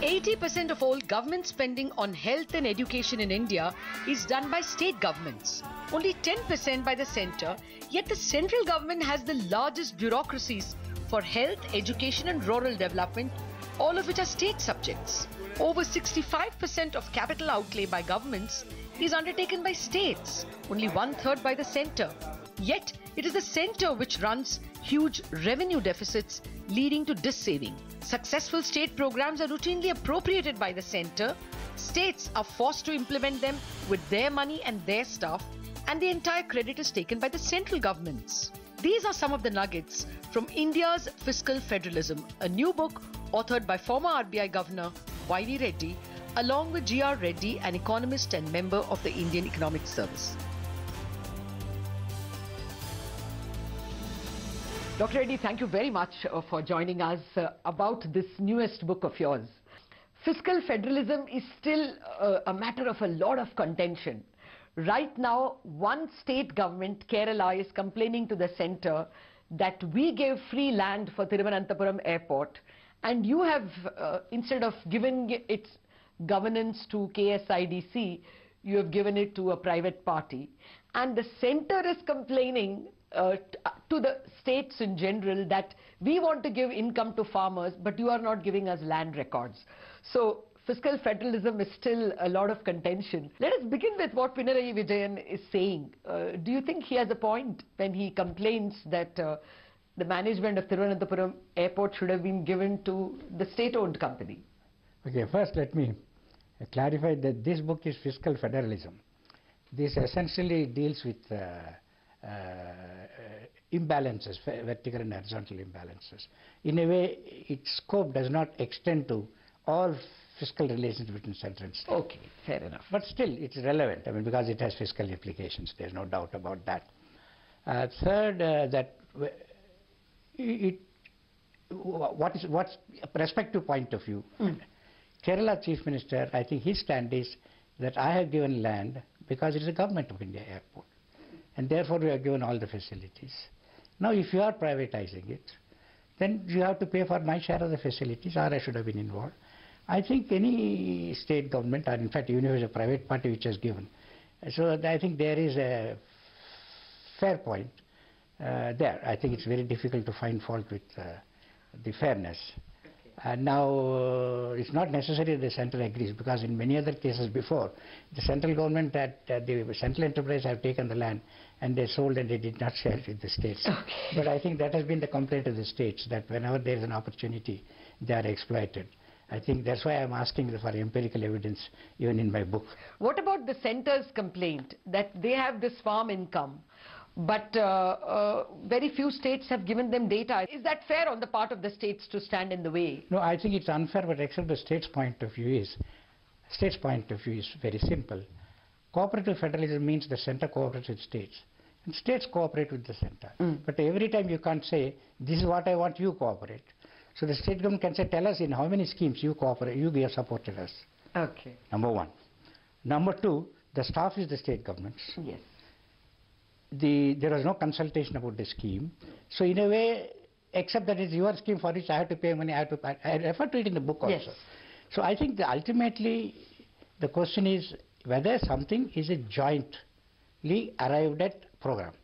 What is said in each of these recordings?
80% of all government spending on health and education in India is done by state governments. Only 10% by the centre, yet the central government has the largest bureaucracies for health, education and rural development, all of which are state subjects. Over 65% of capital outlay by governments is undertaken by states, only 1/3 by the centre. Yet, it is the centre which runs huge revenue deficits leading to dis-saving. Successful state programs are routinely appropriated by the centre. States are forced to implement them with their money and their staff, and the entire credit is taken by the central governments. These are some of the nuggets from India's Fiscal Federalism, a new book authored by former RBI Governor Reddy, along with G.R. Reddy, an economist and member of the Indian Economics Service. Dr. Reddy, thank you very much for joining us about this newest book of yours. Fiscal federalism is still a matter of a lot of contention. Right now, one state government, Kerala, is complaining to the centre that we gave free land for Thiruvananthapuram airport, and you have, instead of giving its governance to KSIDC, you have given it to a private party. And the centre is complaining to the states in general that we want to give income to farmers, but you are not giving us land records. So fiscal federalism is still a lot of contention. Let us begin with what Pinarayi Vijayan is saying. Do you think he has a point when he complains that the management of Thiruvananthapuram airport should have been given to the state-owned company? Okay, first let me clarify that this book is Fiscal Federalism. This essentially deals with imbalances, vertical and horizontal imbalances. In a way, its scope does not extend to all fiscal relations between central and state. Okay, fair enough. But still, it's relevant, I mean, because it has fiscal implications. There's no doubt about that. Third, what's a perspective point of view? Kerala Chief Minister, I think his stand is that I have given land because it is a Government of India airport, and therefore we have given all the facilities. Now, if you are privatizing it, then you have to pay for my share of the facilities, or I should have been involved. I think any state government, or in fact even if it's a private party which has given, so I think there is a fair point there. I think it's very difficult to find fault with the fairness. And now it's not necessary the central agrees, because in many other cases before, the central government, the central enterprise have taken the land and they sold and they did not share it with the states. Okay. But I think that has been the complaint of the states, that whenever there is an opportunity, they are exploited. I think that's why I'm asking for empirical evidence even in my book. What about the centre's complaint that they have this farm income, but very few states have given them data? Is that fair on the part of the states to stand in the way? No, I think it's unfair, but except the state's point of view is very simple. Cooperative federalism means the centre cooperates with states, and states cooperate with the centre. But every time you can't say, this is what I want, you cooperate. So the state government can say, tell us in how many schemes you cooperate, you have supported us. Okay. Number one. Number two, the staff is the state governments. Yes. There was no consultation about the scheme. So in a way, except that it's your scheme for which I have to pay money, I refer to it in the book also. Yes. So I think ultimately the question is whether something is a jointly arrived at program.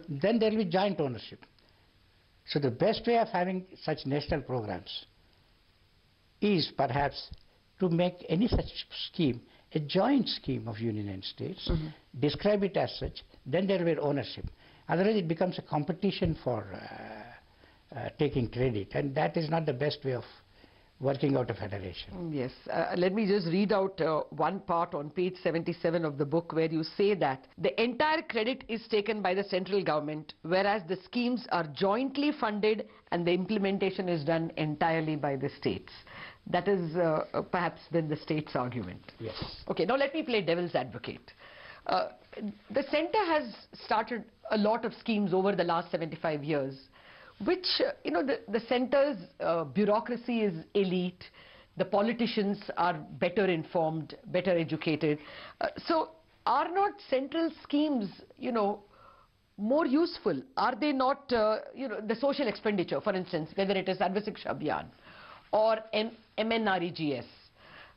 Then there will be joint ownership. So the best way of having such national programs is perhaps to make any such scheme a joint scheme of union and states, describe it as such, then there will be ownership. Otherwise it becomes a competition for taking credit, and that is not the best way of working out a federation. Yes. Let me just read out one part on page 77 of the book where you say that the entire credit is taken by the central government, whereas the schemes are jointly funded and the implementation is done entirely by the states. That is perhaps then the state's argument. Yes. Okay, now let me play devil's advocate. The centre has started a lot of schemes over the last 75 years, which, the centre's bureaucracy is elite, the politicians are better informed, better educated. So are not central schemes, more useful? Are they not, the social expenditure, for instance, whether it is Sarva Shiksha Abhiyan or MNREGS?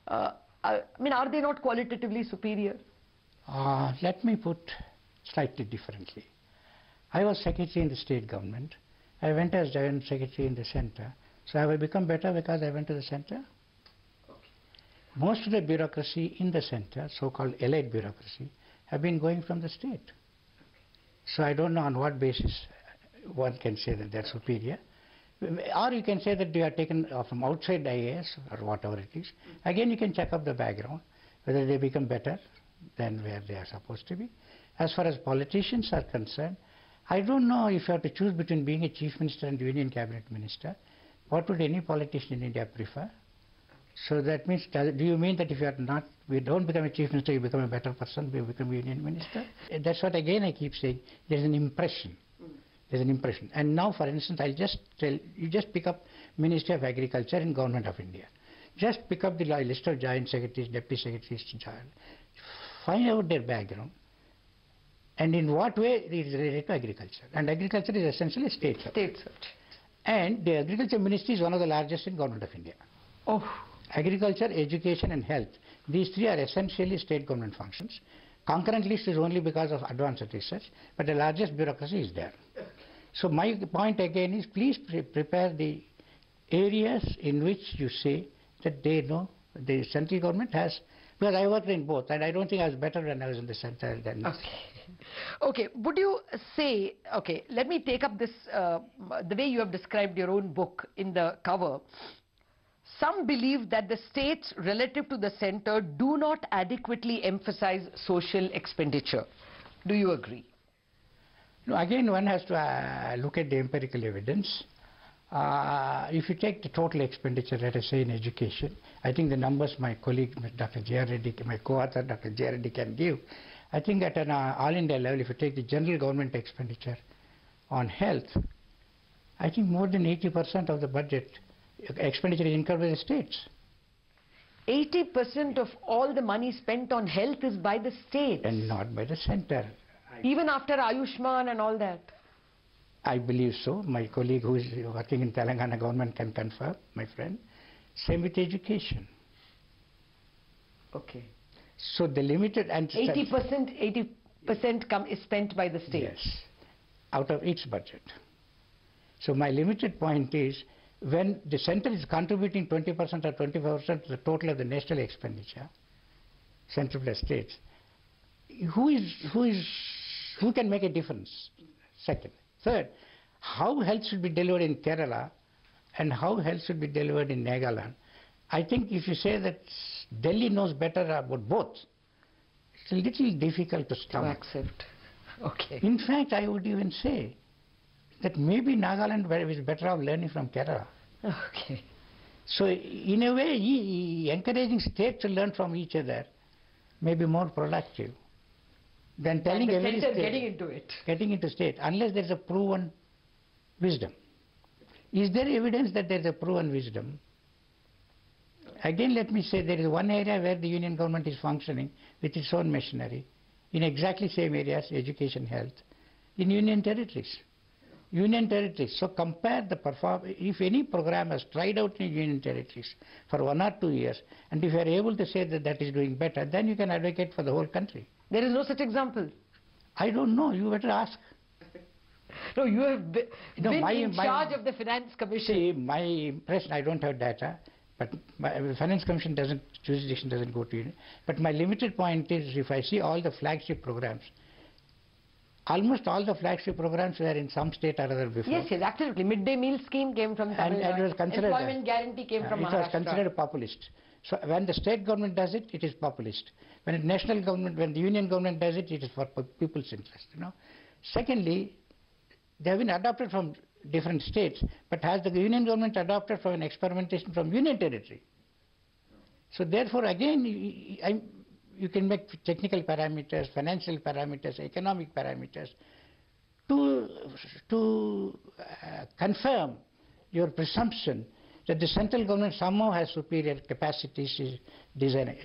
I mean, are they not qualitatively superior? Let me put slightly differently. I was secretary in the state government. I went as joint secretary in the center. So have I become better because I went to the center? Okay. Most of the bureaucracy in the center, so-called elite bureaucracy, have been going from the state. Okay. So I don't know on what basis one can say that they're superior. Or you can say that they are taken from outside IAS or whatever it is. Again, you can check up the background, whether they become better than where they are supposed to be. As far as politicians are concerned, I don't know if you have to choose between being a chief minister and union cabinet minister. What would any politician in India prefer? So that means, do you mean that if we don't become a chief minister, you become a better person, you become a union minister? That's what again I keep saying, there's an impression. There's an impression. And now, for instance, I'll just tell you, just pick up Ministry of Agriculture in Government of India. Just pick up the list of joint secretaries, deputy secretaries, find out their background, and in what way it is related to agriculture. And agriculture is essentially a state subject. And the Agriculture Ministry is one of the largest in Government of India. Oh. Agriculture, education and health. These three are essentially state government functions. Concurrent list is only because of advanced research, but the largest bureaucracy is there. So my point again is, please prepare the areas in which you say that they know the central government has, because I worked in both and I don't think I was better when I was in the center than this. Okay, would you say, okay, let me take up this, the way you have described your own book in the cover. Some believe that the states relative to the center do not adequately emphasize social expenditure. Do you agree? No, again, one has to look at the empirical evidence. If you take the total expenditure, let us say in education, I think the numbers my colleague, Dr. J. Reddy, my co-author, Dr. J. Reddy can give. I think at an all India level, if you take the general government expenditure on health, I think more than 80% of the budget expenditure is incurred by the states. 80% of all the money spent on health is by the states? And not by the center. Even after Ayushman and all that? I believe so. My colleague who is working in Telangana government can confirm, my friend. Same with education. Okay. So the limited... and 80% is spent by the state? Yes, out of its budget. So my limited point is, when the center is contributing 20% or 25% to the total of the national expenditure, central plus states, who can make a difference? Second. Third, how health should be delivered in Kerala and how health should be delivered in Nagaland? I think if you say that Delhi knows better about both, it's a little difficult to stomach. To accept. Okay. In fact, I would even say that maybe Nagaland is better off learning from Kerala. Okay. So in a way, encouraging states to learn from each other may be more productive than telling every state, getting into state, unless there is a proven wisdom. Is there evidence that there is a proven wisdom? Again, let me say, there is one area where the union government is functioning with its own machinery, in exactly same areas, education, health, in union territories. Union territories. So compare the performance. If any program has tried out in union territories for 1 or 2 years, and if you are able to say that that is doing better, then you can advocate for the whole country. There is no such example? I don't know. You better ask. No, you have been in charge of the Finance Commission. See, my impression, I don't have data, but my Finance Commission jurisdiction doesn't go to union. But my limited point is, if I see all the flagship programs, almost all the flagship programs were in some state or other before. Yes, absolutely. Midday meal scheme came from Tamil Nadu. And it was considered employment guarantee came from Maharashtra. It was considered populist. So when the state government does it, it is populist. When the national government, when the union government does it, it is for people's interest. Secondly, they have been adopted from different states, but has the union government adopted from an experimentation from union territory? So therefore, again, you can make technical parameters, financial parameters, economic parameters to confirm your presumption that the central government somehow has superior capacities to design.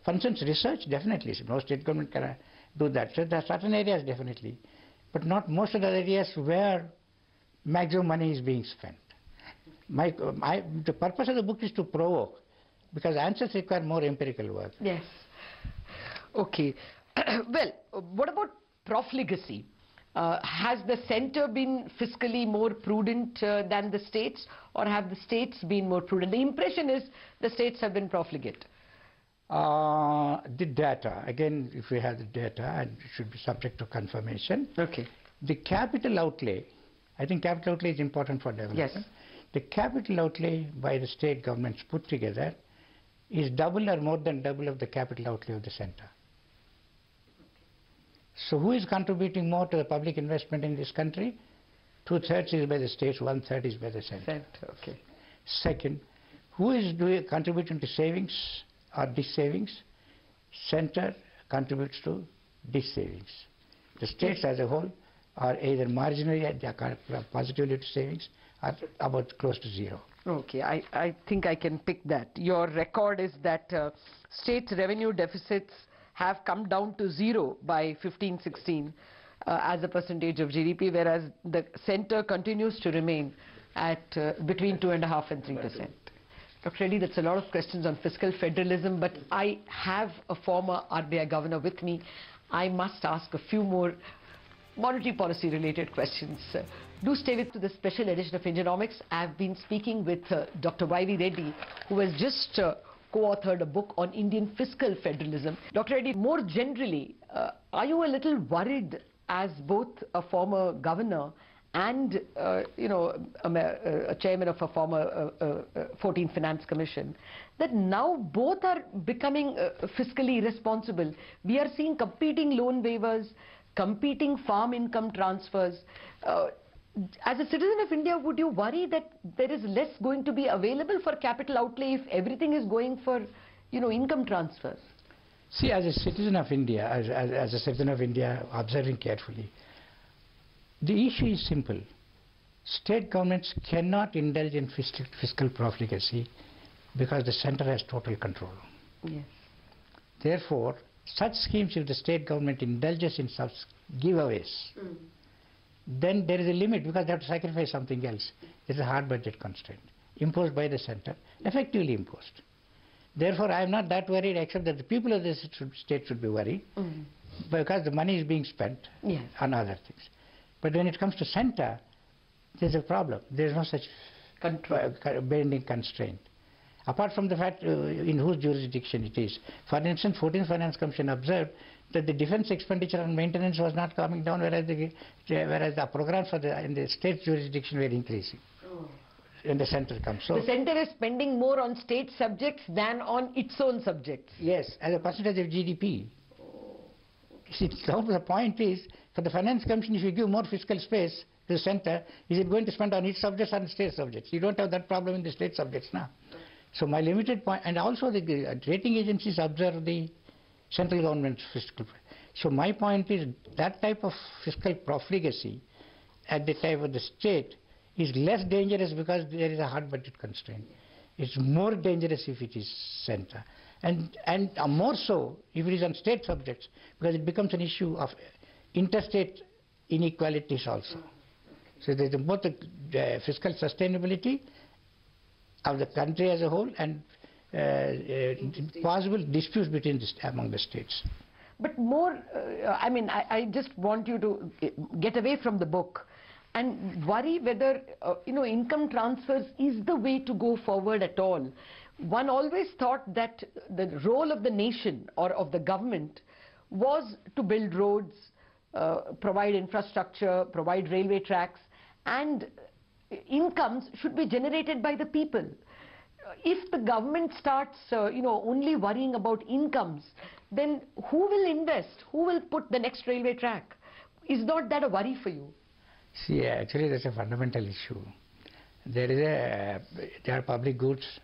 For instance, research, definitely. No state government can do that. So there are certain areas, definitely. But not most of the areas where maximum money is being spent. The purpose of the book is to provoke, because answers require more empirical work. Yes. Okay. Well, what about profligacy? Has the centre been fiscally more prudent than the states, or have the states been more prudent? The impression is the states have been profligate. The data, again, if we have the data, and it should be subject to confirmation. Okay. The capital outlay, I think capital outlay is important for development. Yes. The capital outlay by the state governments put together is double or more than double of the capital outlay of the centre. So who is contributing more to the public investment in this country? 2/3 is by the states, 1/3 is by the centre. Okay. Second, who is contributing to savings or dis-savings? Centre contributes to dis-savings. The states as a whole are either marginally positively to savings or about close to zero. Okay, I think I can pick that. Your record is that state revenue deficits have come down to zero by 15-16 as a percentage of GDP, whereas the centre continues to remain at between 2.5% and 3%. Dr. Reddy, that's a lot of questions on fiscal federalism, but I have a former RBI governor with me. I must ask a few more monetary policy related questions. Do stay with the special edition of Indianomics. I've been speaking with Dr. Y.V. Reddy, who has just co-authored a book on Indian fiscal federalism. Dr. Reddy, more generally, are you a little worried as both a former governor and a chairman of a former 14th Finance Commission, that now both are becoming fiscally irresponsible? We are seeing competing loan waivers, competing farm income transfers. As a citizen of India, would you worry that there is less going to be available for capital outlay if everything is going for, income transfers? See, as a citizen of India, as a citizen of India, observing carefully, the issue is simple. State governments cannot indulge in fiscal profligacy because the centre has total control. Yes. Therefore, such schemes, if the state government indulges in such giveaways, then there is a limit, because they have to sacrifice something else. There is a hard budget constraint imposed by the centre, effectively imposed. Therefore, I am not that worried, except that the people of the state should be worried, because the money is being spent on other things. But when it comes to centre, there is a problem. There is no such binding constraint. Apart from the fact in whose jurisdiction it is. For instance, 14th Finance Commission observed that the defence expenditure on maintenance was not coming down, whereas the programs in the state jurisdiction were increasing. When the centre comes. So the centre is spending more on state subjects than on its own subjects. Yes, as a percentage of GDP. See, the point is, for the Finance Commission, if you give more fiscal space to the centre, is it going to spend on its subjects or on state subjects? You don't have that problem in the state subjects now. So my limited point, and also the rating agencies observe the central government's fiscal. So my point is that type of fiscal profligacy at the time of the state is less dangerous because there is a hard budget constraint. It's more dangerous if it is centre. And more so if it is on state subjects, because it becomes an issue of interstate inequalities also. So there's both the fiscal sustainability of the country as a whole and possible disputes between among the states. But more, I just want you to get away from the book and worry whether, income transfers is the way to go forward at all. One always thought that the role of the nation or of the government was to build roads, provide infrastructure, provide railway tracks, and incomes should be generated by the people. If the government starts, only worrying about incomes, then who will invest? Who will put the next railway track? Is not that a worry for you? See, actually, that's a fundamental issue. There are public goods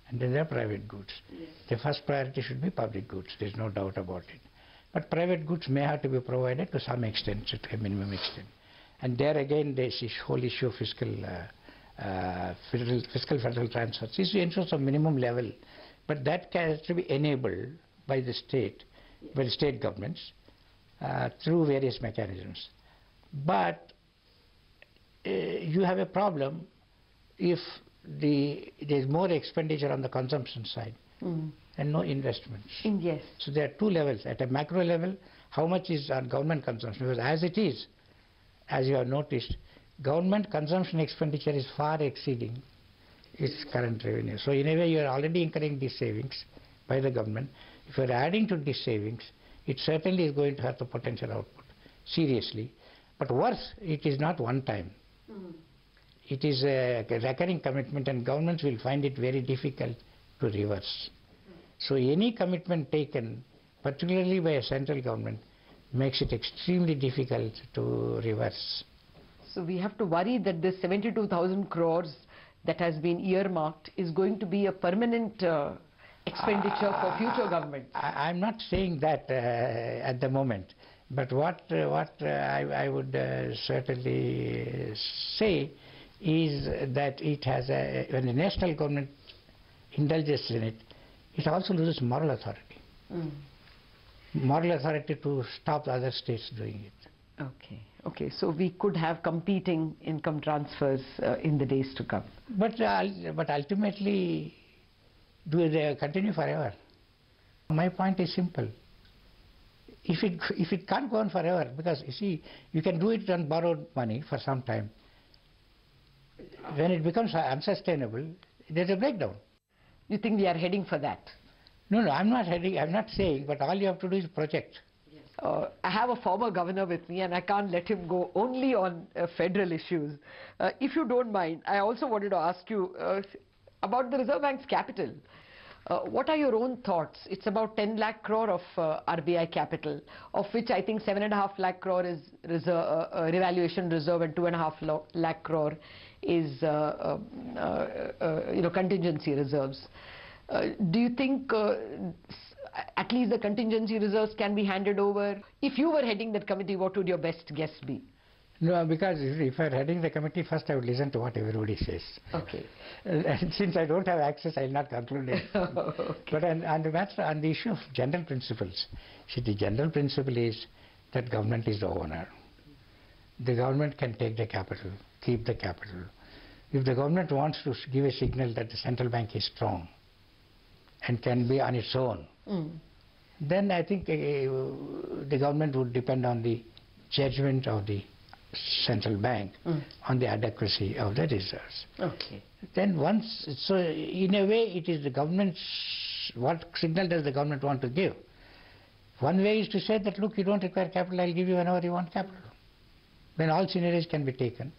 and then there are private goods. Yes. The first priority should be public goods. There's no doubt about it. But private goods may have to be provided to some extent, to a minimum extent. And there again, there's this whole issue of fiscal federal transfers is to ensure some minimum level, but that has to be enabled by the state, by the state governments through various mechanisms. But you have a problem if there's more expenditure on the consumption side and no investments. Yes. So there are two levels. At a macro level, how much is on government consumption? Because as it is, as you have noticed, government consumption expenditure is far exceeding its current revenue. So in a way, you are already incurring these savings by the government. If you are adding to these savings, it certainly is going to hurt the potential output seriously. But worse, it is not one time. It is a recurring commitment, and governments will find it very difficult to reverse. So any commitment taken, particularly by a central government, makes it extremely difficult to reverse. So we have to worry that this 72,000 crores that has been earmarked is going to be a permanent expenditure for future governments. I'm not saying that at the moment, but what I would certainly say is that it has when the national government indulges in it, it also loses moral authority. Moral authority to stop the other states doing it. Okay. So we could have competing income transfers in the days to come. But ultimately, do they continue forever? My point is simple. If it can't go on forever, because you see, you can do it on borrowed money for some time. When it becomes unsustainable, there's a breakdown. You think we are heading for that? No, I'm not saying, but all you have to do is project. I have a former governor with me, and I can't let him go only on federal issues. If you don't mind, I also wanted to ask you about the Reserve Bank's capital. What are your own thoughts? It's about 10 lakh crore of RBI capital, of which I think 7.5 lakh crore is revaluation reserve and 2.5 lakh crore is contingency reserves. Do you think at least the contingency reserves can be handed over? If you were heading that committee, what would your best guess be? No, because if I were heading the committee, first I would listen to what everybody says. Okay. And since I don't have access, I will not conclude it. Okay. But on the issue of general principles, see, the general principle is that government is the owner. The government can take the capital, keep the capital. If the government wants to give a signal that the central bank is strong and can be on its own, then I think the government would depend on the judgment of the central bank on the adequacy of the reserves. Okay. Then so in a way it is the government's, what signal does the government want to give? One way is to say that, look, you don't require capital, I'll give you whenever you want capital. Then all scenarios can be taken.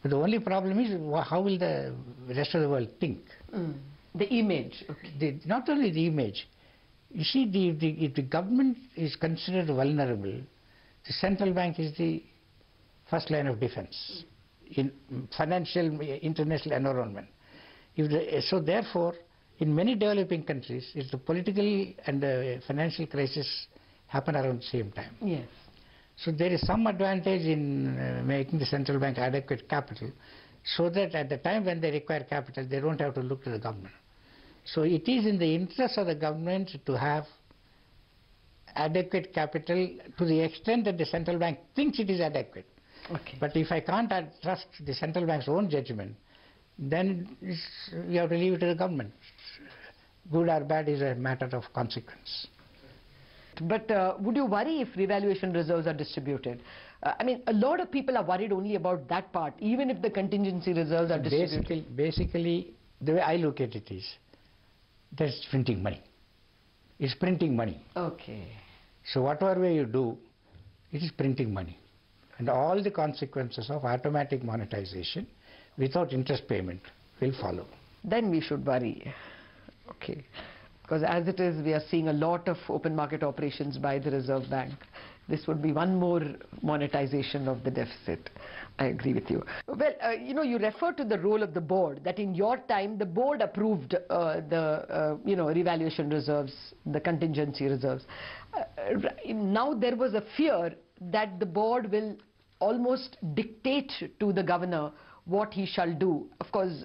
But the only problem is, how will the rest of the world think? The image. Okay. Not only the image. You see, if the government is considered vulnerable, the central bank is the first line of defense in financial international environment. So therefore, in many developing countries, if the political and the financial crisis happen around the same time. Yes. So there is some advantage in making the central bank adequate capital, so that at the time when they require capital, they don't have to look to the government. So it is in the interest of the government to have adequate capital to the extent that the central bank thinks it is adequate. Okay. But if I can't trust the central bank's own judgment, then you have to leave it to the government. Good or bad is a matter of consequence. But would you worry if revaluation reserves are distributed? I mean, a lot of people are worried only about that part, even if the contingency reserves are distributed. Basically, the way I look at it is, that's printing money. It's printing money. Okay. So whatever way you do, it is printing money. And all the consequences of automatic monetization without interest payment will follow. Then we should worry. Okay. Because as it is, we are seeing a lot of open market operations by the Reserve Bank. This would be one more monetization of the deficit. I agree with you. Well, you refer to the role of the board, that in your time the board approved the revaluation reserves, the contingency reserves. Now there was a fear that the board will almost dictate to the governor what he shall do. Of course,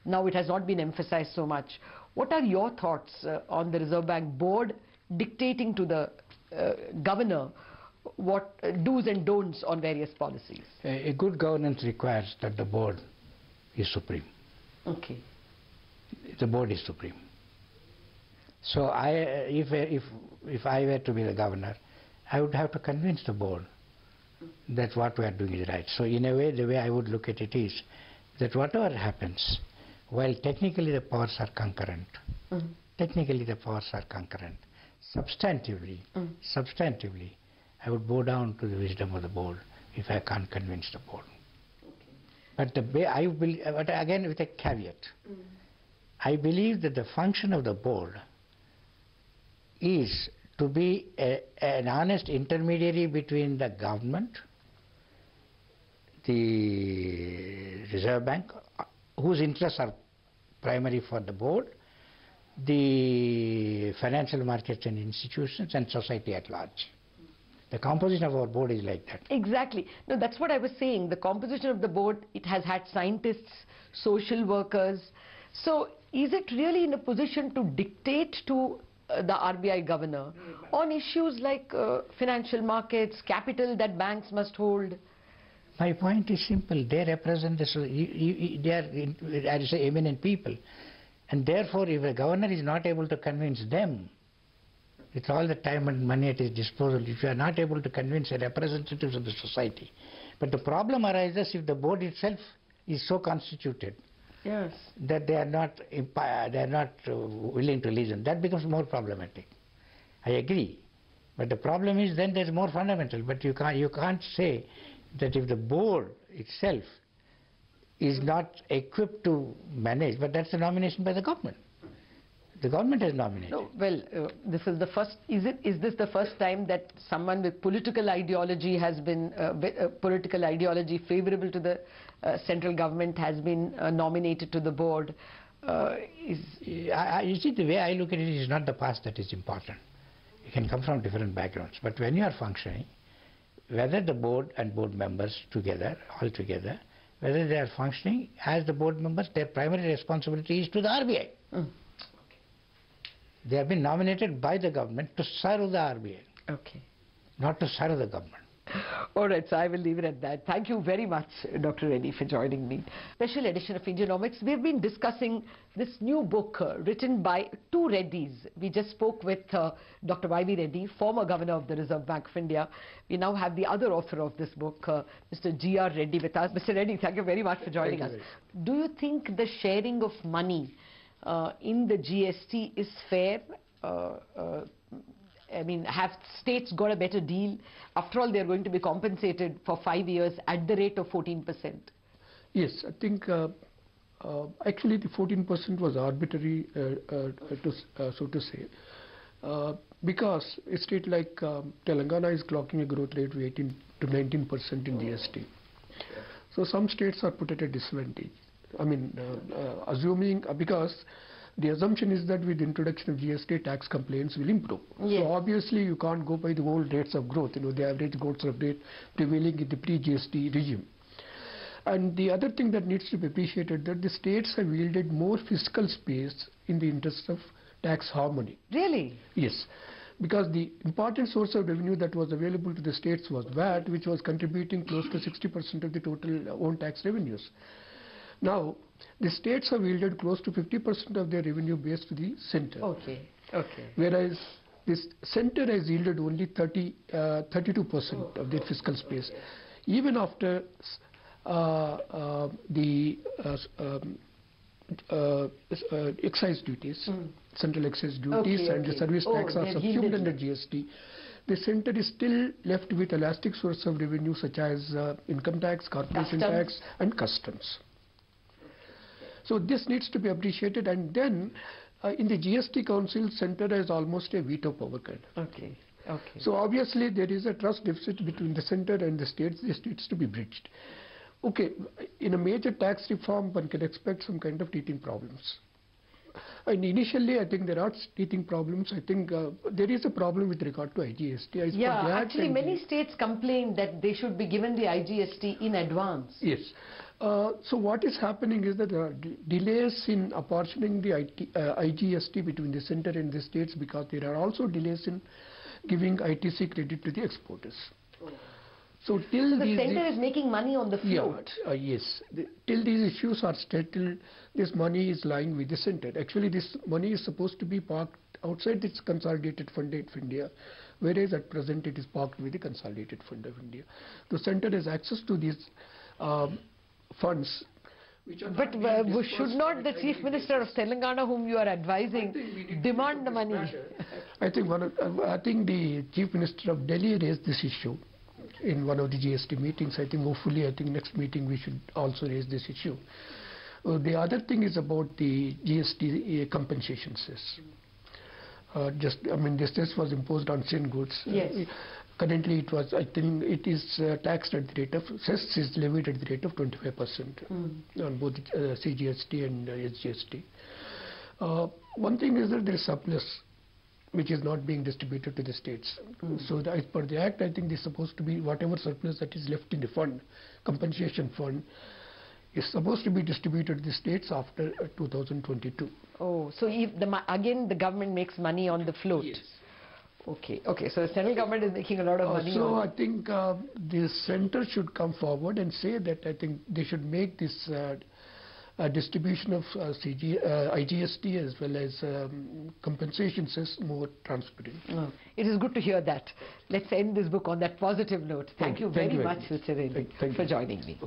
now it has not been emphasized so much. What are your thoughts on the Reserve Bank board dictating to the governor what do's and don'ts on various policies? A good governance requires that the board is supreme. Okay. The board is supreme. So if I were to be the governor, I would have to convince the board that what we are doing is right. So in a way, the way I would look at it is that whatever happens, while technically the powers are concurrent, substantively, I would bow down to the wisdom of the board if I can't convince the board. But the way I believe, but again with a caveat, I believe that the function of the board is to be an honest intermediary between the government, the Reserve Bank, whose interests are primary for the board, the financial markets and institutions, and society at large. The composition of our board is like that. Exactly. No, that's what I was saying. The composition of the board, it has had scientists, social workers. So is it really in a position to dictate to the RBI governor on issues like financial markets, capital that banks must hold? My point is simple. They represent they are, I say, eminent people. And therefore, if a governor is not able to convince them, with all the time and money at his disposal, if you are not able to convince the representatives of the society. But the problem arises if the board itself is so constituted that they are not willing to listen. That becomes more problematic. I agree. But the problem is then there's more fundamental. But you can't say that if the board itself is not equipped to manage, but that's a nomination by the government. The government has nominated. No, well, this is the first. Is this the first time that someone with political ideology has been political ideology favorable to the central government has been nominated to the board? You see, the way I look at it is not the past that is important. You can come from different backgrounds, but when you are functioning, whether the board and board members all together, whether they are functioning as the board members, their primary responsibility is to the RBI. They have been nominated by the government to serve the RBI, not to serve the government. All right, so I will leave it at that. Thank you very much, Dr. Reddy, for joining me. Special edition of Indianomics. We've been discussing this new book written by two Reddys. We just spoke with Dr. Y.V. Reddy, former governor of the Reserve Bank of India. We now have the other author of this book, Mr. G.R. Reddy, with us. Mr. Reddy, thank you very much for joining us. Do you think the sharing of money in the GST is fair? I mean, have states got a better deal? After all, they're going to be compensated for 5 years at the rate of 14%. Yes, I think actually the 14% was arbitrary, so to say, because a state like Telangana is clocking a growth rate of 18 to 19% in GST. So some states are put at a disadvantage. I mean, assuming, because the assumption is that with the introduction of GST, tax complaints will improve. Yes. So obviously you can't go by the old rates of growth, the average growth rate prevailing in the pre-GST regime. And the other thing that needs to be appreciated, that the states have wielded more fiscal space in the interest of tax harmony. Really? Yes. Because the important source of revenue that was available to the states was VAT, which was contributing close to 60% of the total own tax revenues. Now, the states have wielded close to 50% of their revenue base to the center. Whereas this center has yielded only 32% of their fiscal space. Even after the excise duties, central excise duties and the service tax are subsumed under GST, the center is still left with elastic source of revenue such as income tax, corporation tax and customs. So this needs to be appreciated, and then in the GST Council, center has almost a veto power kind. So obviously there is a trust deficit between the center and the states. This needs to be bridged. In a major tax reform, one can expect some kind of teething problems. And initially, I think there are teething problems. I think there is a problem with regard to IGST. Actually many states complain that they should be given the IGST in advance. Yes. So what is happening is that there are delays in apportioning the IGST between the center and the states, because there are also delays in giving ITC credit to the exporters. So till the centre is making money on the float. Yes. Till these issues are settled, this money is lying with the centre. Actually, this money is supposed to be parked outside its consolidated fund of India, whereas at present it is parked with the consolidated fund of India. The centre has access to these funds. But should not the Chief Minister of Telangana, whom you are advising, demand the money? I think the Chief Minister of Delhi raised this issue in one of the GST meetings. Hopefully next meeting we should also raise this issue. The other thing is about the GST compensation cess. This cess was imposed on sin goods. Yes. Currently it is taxed at the rate of, cess is levied at the rate of 25% on both CGST and SGST. One thing is that there is surplus which is not being distributed to the states. So as per the Act, I think there's supposed to be whatever surplus that is left in the fund, compensation fund, is supposed to be distributed to the states after 2022. Oh, so if again the government makes money on the float? Yes. Okay, so the central government is making a lot of money. So I think the centre should come forward and say that I think they should make this distribution of IGST as well as compensation cess more transparent. It is good to hear that. Let's end this book on that positive note. Thank you very much, Mr. Reddy, for joining me.